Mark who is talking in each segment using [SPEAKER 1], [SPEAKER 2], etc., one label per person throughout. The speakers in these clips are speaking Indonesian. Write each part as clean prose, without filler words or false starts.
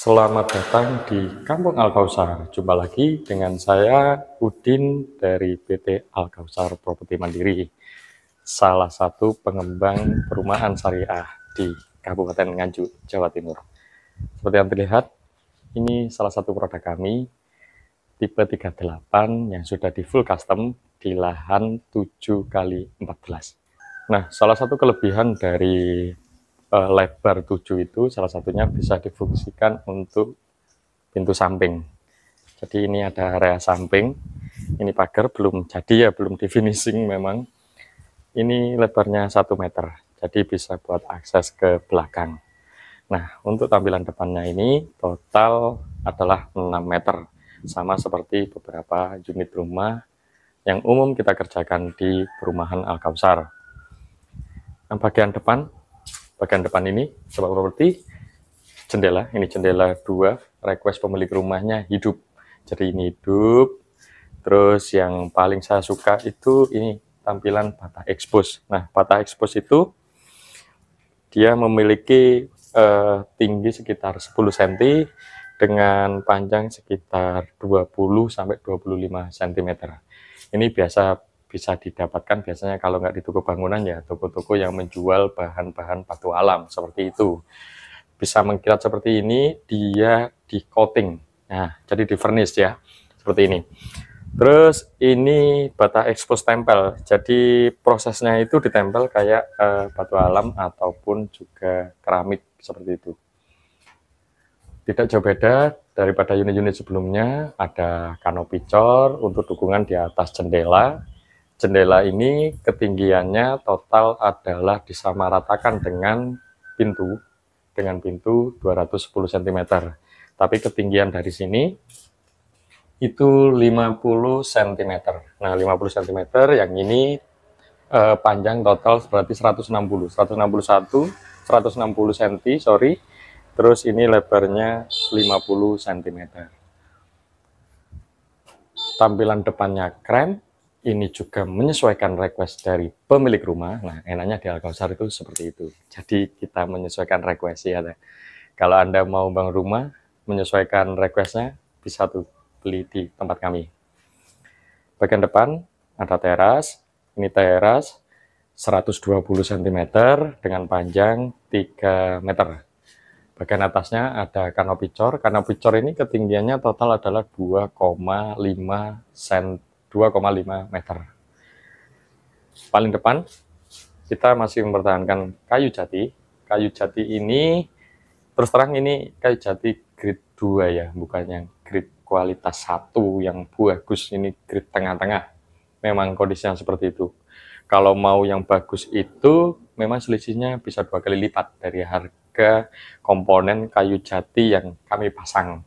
[SPEAKER 1] Selamat datang di Kampung Al-Kausar. Jumpa lagi dengan saya Udin dari PT Al-Kausar Properti Mandiri, salah satu pengembang perumahan syariah di Kabupaten Nganjuk, Jawa Timur. Seperti yang terlihat, ini salah satu produk kami tipe 38 yang sudah di full custom di lahan 7x14. Nah, salah satu kelebihan dari lebar 7 itu salah satunya bisa difungsikan untuk pintu samping. Jadi ini ada area samping, ini pagar belum jadi ya, belum di finishing memang. Ini lebarnya 1 meter, jadi bisa buat akses ke belakang. Nah, untuk tampilan depannya ini total adalah 6 meter, sama seperti beberapa unit rumah yang umum kita kerjakan di perumahan Al-Kausar. Nah, bagian depan ini sobat properti, jendela, ini jendela 2, request pemilik rumahnya hidup, jadi ini hidup. Terus yang paling saya suka itu ini tampilan bata expose. Nah, bata expose itu dia memiliki tinggi sekitar 10 cm dengan panjang sekitar 20-25 cm. Ini biasa bisa didapatkan biasanya kalau nggak di toko bangunan ya toko-toko yang menjual bahan-bahan batu alam seperti itu. Bisa mengkilat seperti ini, dia di coating, nah jadi di furnish ya seperti ini. Terus ini bata expose tempel, jadi prosesnya itu ditempel kayak batu alam ataupun juga keramik seperti itu. Tidak jauh beda daripada unit-unit sebelumnya. Ada kanopi cor untuk dukungan di atas jendela. Jendela ini ketinggiannya total adalah disamaratakan dengan pintu 210 cm. Tapi ketinggian dari sini itu 50 cm. Nah, 50 cm yang ini panjang total berarti 160 cm, sorry. Terus ini lebarnya 50 cm. Tampilan depannya keren. Ini juga menyesuaikan request dari pemilik rumah. Nah, enaknya di Al-Kausar itu seperti itu. Jadi kita menyesuaikan request ya. Kalau Anda mau bangun rumah, menyesuaikan requestnya, bisa tuh beli di tempat kami. Bagian depan ada teras. Ini teras 120 cm dengan panjang 3 meter. Bagian atasnya ada kanopi cor. Kanopi cor ini ketinggiannya total adalah 2,5 meter. Paling depan kita masih mempertahankan kayu jati. Kayu jati ini terus terang ini kayu jati grade 2 ya, bukan yang grade kualitas 1 yang bagus. Ini grade tengah-tengah. Memang kondisinya seperti itu. Kalau mau yang bagus itu memang selisihnya bisa 2 kali lipat dari harga komponen kayu jati yang kami pasang.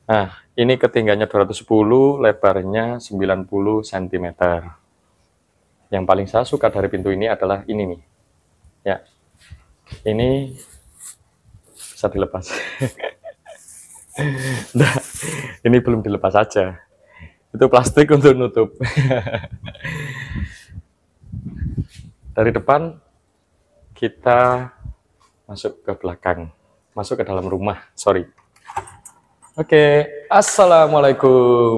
[SPEAKER 1] Nah, ini ketinggiannya 210, lebarnya 90 cm. Yang paling saya suka dari pintu ini adalah ini nih. Ya. Ini bisa dilepas. Nah, ini belum dilepas saja. Itu plastik untuk nutup. Dari depan kita masuk ke belakang. Masuk ke dalam rumah, sorry. Oke, assalamualaikum.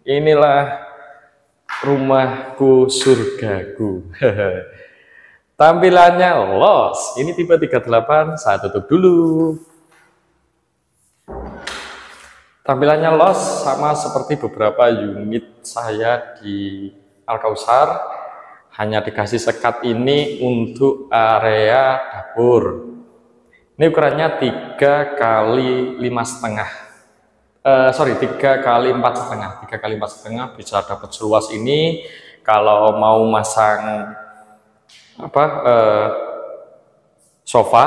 [SPEAKER 1] Inilah rumahku, surgaku. Tampilannya los. Ini tipe 38, saya tutup dulu. Tampilannya los sama seperti beberapa unit saya di Al-Kausar. Hanya dikasih sekat ini untuk area dapur. Ini ukurannya 3 kali 5,5. 3 kali 4,5. 3 kali 4,5 bisa dapat seluas ini. Kalau mau masang sofa,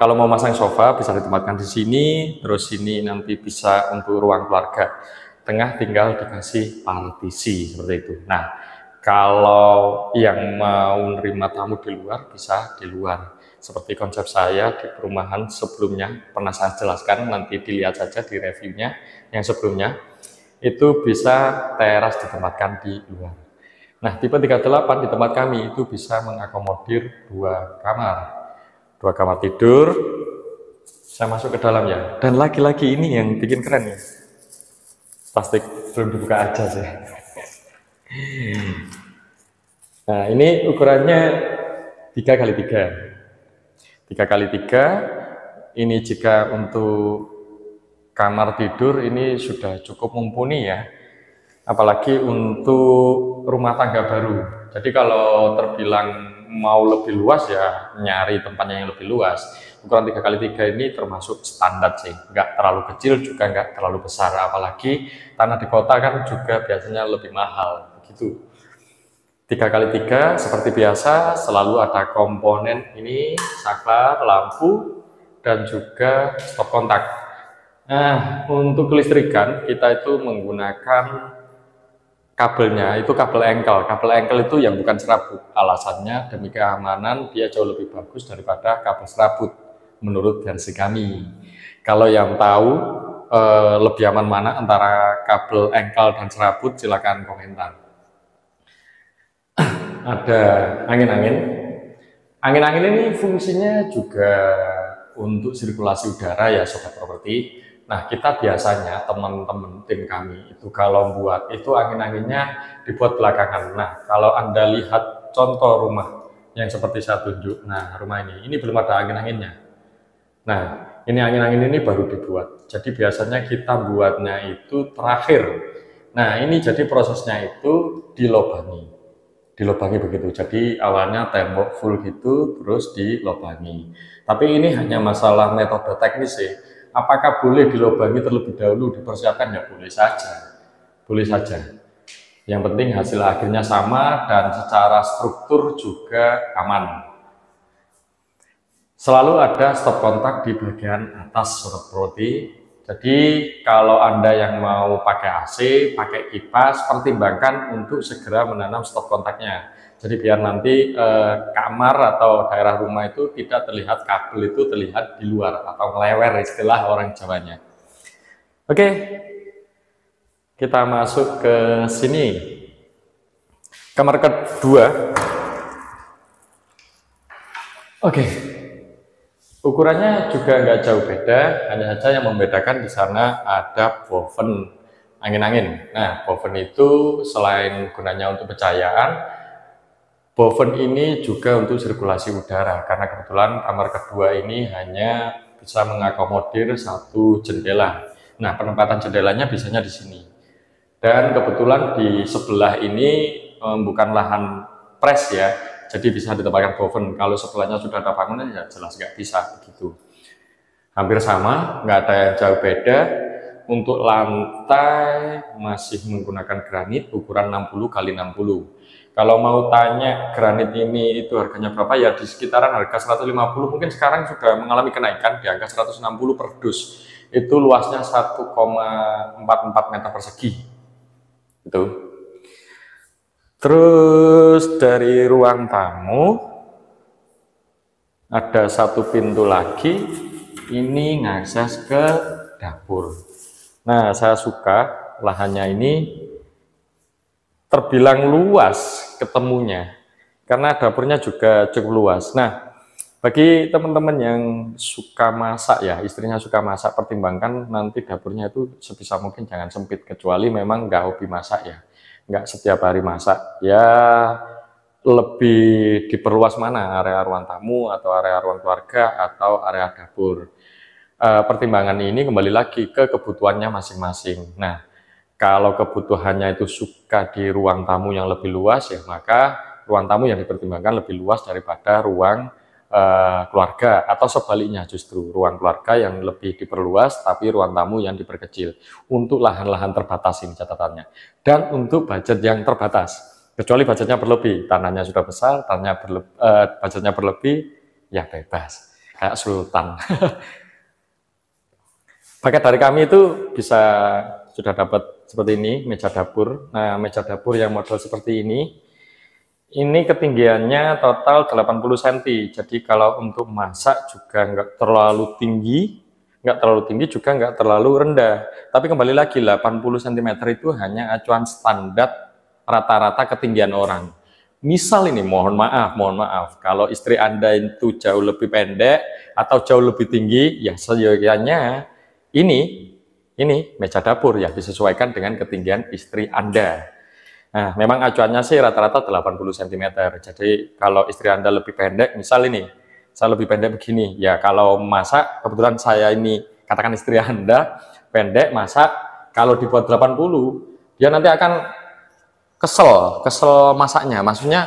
[SPEAKER 1] kalau mau masang sofa bisa ditempatkan di sini. Terus ini nanti bisa untuk ruang keluarga. Tengah tinggal dikasih partisi seperti itu. Nah, kalau yang mau nerima tamu di luar bisa di luar. Seperti konsep saya di perumahan sebelumnya pernah saya jelaskan, nanti dilihat saja di reviewnya yang sebelumnya. Itu bisa teras ditempatkan di luar. Nah, tipe 38 di tempat kami itu bisa mengakomodir 2 kamar. 2 kamar tidur, Saya masuk ke dalam ya. Dan lagi-lagi ini yang bikin keren ya. Plastik belum dibuka aja sih. Nah, ini ukurannya 3x3. 3x3. Ini jika untuk kamar tidur ini sudah cukup mumpuni ya. Apalagi untuk rumah tangga baru. Jadi kalau terbilang mau lebih luas ya nyari tempatnya yang lebih luas. Ukuran 3x3 ini termasuk standar sih, nggak terlalu kecil juga nggak terlalu besar. Apalagi tanah di kota kan juga biasanya lebih mahal begitu. 3x3 seperti biasa selalu ada komponen ini, saklar, lampu, dan juga stop kontak. Nah, untuk kelistrikan kita itu menggunakan kabelnya, itu kabel engkel. Kabel engkel itu yang bukan serabut. Alasannya demi keamanan dia jauh lebih bagus daripada kabel serabut menurut versi kami. Kalau yang tahu lebih aman mana antara kabel engkel dan serabut, silakan komentar. Ada angin-angin. Angin-angin ini fungsinya juga untuk sirkulasi udara ya sobat properti. Nah, kita biasanya teman-teman tim kami itu kalau buat itu angin-anginnya dibuat belakangan. Nah, kalau Anda lihat contoh rumah yang seperti saya tunjuk, nah rumah ini belum ada angin-anginnya. Nah, ini angin-angin ini baru dibuat. Jadi biasanya kita buatnya itu terakhir. Nah, ini jadi prosesnya itu dilobangi begitu. Jadi awalnya tembok full gitu, terus dilobangi. Tapi ini hanya masalah metode teknis sih. Apakah boleh dilobangi terlebih dahulu, dipersiapkan? Ya boleh saja. Boleh saja. Yang penting hasil akhirnya sama dan secara struktur juga aman. Selalu ada stop kontak di bagian atas sobat properti. Jadi kalau Anda yang mau pakai AC, pakai kipas, pertimbangkan untuk segera menanam stop kontaknya. Jadi biar nanti kamar atau daerah rumah itu tidak terlihat kabel itu terlihat di luar atau ngelewer istilah orang Jawanya. Oke, kita masuk ke sini. Kamar kedua. Oke. Ukurannya juga nggak jauh beda, hanya saja yang membedakan di sana ada boven angin-angin. Nah, boven itu selain gunanya untuk pencahayaan, boven ini juga untuk sirkulasi udara. Karena kebetulan kamar kedua ini hanya bisa mengakomodir satu jendela. Nah, penempatan jendelanya biasanya di sini. Dan kebetulan di sebelah ini bukan lahan pres ya. Jadi bisa ditempatkan boven. Kalau sebelahnya sudah ada bangunan ya jelas nggak bisa begitu. Hampir sama, nggak ada yang jauh beda. Untuk lantai masih menggunakan granit ukuran 60 x 60. Kalau mau tanya granit ini itu harganya berapa ya di sekitaran harga 150, mungkin sekarang sudah mengalami kenaikan di angka 160 per dus. Itu luasnya 1,44 meter persegi. Itu. Terus dari ruang tamu ada satu pintu lagi, ini ngakses ke dapur. Nah, saya suka lahannya ini terbilang luas ketemunya, karena dapurnya juga cukup luas. Nah, bagi teman-teman yang suka masak ya, istrinya suka masak, pertimbangkan nanti dapurnya itu sebisa mungkin jangan sempit, kecuali memang nggak hobi masak ya. Nggak setiap hari masak ya, lebih diperluas mana area ruang tamu atau area ruang keluarga atau area dapur. Pertimbangan ini kembali lagi ke kebutuhannya masing-masing. Nah, kalau kebutuhannya itu suka di ruang tamu yang lebih luas ya, maka ruang tamu yang dipertimbangkan lebih luas daripada ruang keluarga, atau sebaliknya justru ruang keluarga yang lebih diperluas tapi ruang tamu yang diperkecil untuk lahan-lahan terbatas ini catatannya, dan untuk budget yang terbatas, kecuali budgetnya berlebih, tanahnya sudah besar, budgetnya berlebih ya bebas kayak sultan. Paket dari kami itu bisa sudah dapat seperti ini meja dapur. Nah, meja dapur yang model seperti ini ketinggiannya total 80 cm. Jadi kalau untuk masak juga nggak terlalu tinggi juga nggak terlalu rendah. Tapi kembali lagi 80 cm itu hanya acuan standar rata-rata ketinggian orang. Misal ini, mohon maaf, kalau istri Anda itu jauh lebih pendek atau jauh lebih tinggi, ya seyogianya ini meja dapur ya disesuaikan dengan ketinggian istri Anda. Nah, memang acuannya sih rata-rata 80 cm. Jadi kalau istri Anda lebih pendek, misal ini, saya lebih pendek begini, ya kalau masak, kebetulan saya ini, katakan istri Anda pendek, masak, kalau dibuat 80, dia nanti akan kesel masaknya, maksudnya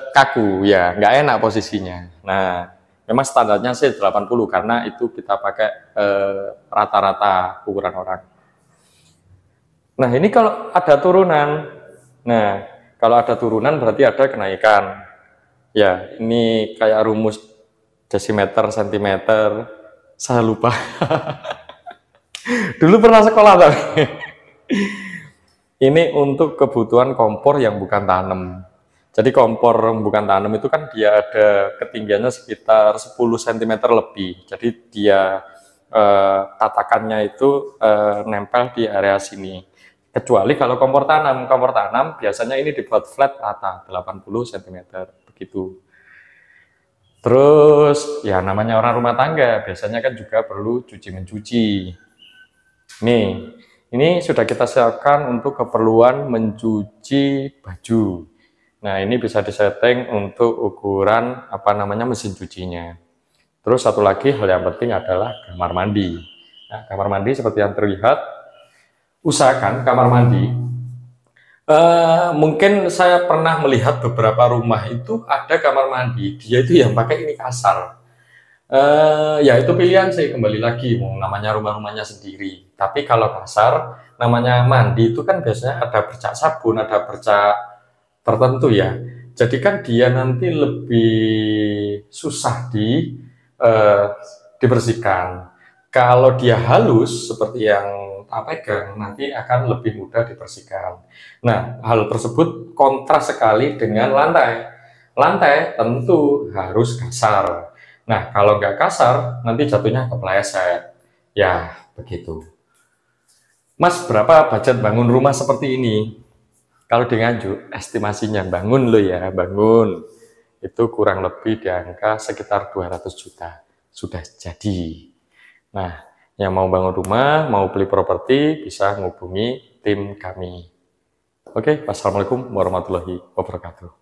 [SPEAKER 1] kaku ya, nggak enak posisinya. Nah, memang standarnya sih 80 karena itu kita pakai rata-rata ukuran orang. Nah, ini kalau ada turunan. Nah, kalau ada turunan berarti ada kenaikan. Ya, ini kayak rumus desimeter, sentimeter. Saya lupa. Dulu pernah sekolah tapi. Ini untuk kebutuhan kompor yang bukan tanam. Jadi kompor bukan tanam itu kan dia ada ketinggiannya sekitar 10 cm lebih. Jadi dia tatakannya itu nempel di area sini. Kecuali kalau kompor tanam biasanya ini dibuat flat rata 80 cm begitu. Terus ya namanya orang rumah tangga biasanya kan juga perlu cuci mencuci. Nih, ini sudah kita siapkan untuk keperluan mencuci baju. Nah, ini bisa disetting untuk ukuran mesin cucinya. Terus satu lagi hal yang penting adalah kamar mandi. Nah, kamar mandi seperti yang terlihat, usahakan kamar mandi. Mungkin saya pernah melihat beberapa rumah itu ada kamar mandi, dia itu yang pakai ini kasar. Ya itu pilihan sih, kembali lagi namanya rumah-rumahnya sendiri. Tapi kalau kasar namanya mandi itu kan biasanya ada bercak sabun, ada bercak tertentu ya. Jadi kan dia nanti lebih susah dibersihkan. Kalau dia halus seperti yang tak pegang nanti akan lebih mudah dibersihkan. Nah, hal tersebut kontras sekali dengan lantai. Lantai tentu harus kasar. Nah, kalau nggak kasar, nanti jatuhnya kepleset. Ya, begitu. Mas, berapa budget bangun rumah seperti ini? Kalau di Nganjuk, estimasinya bangun lo ya, bangun. Itu kurang lebih di angka sekitar 200 juta. Sudah jadi. Nah, yang mau bangun rumah, mau beli properti, bisa menghubungi tim kami. Oke, wassalamualaikum warahmatullahi wabarakatuh.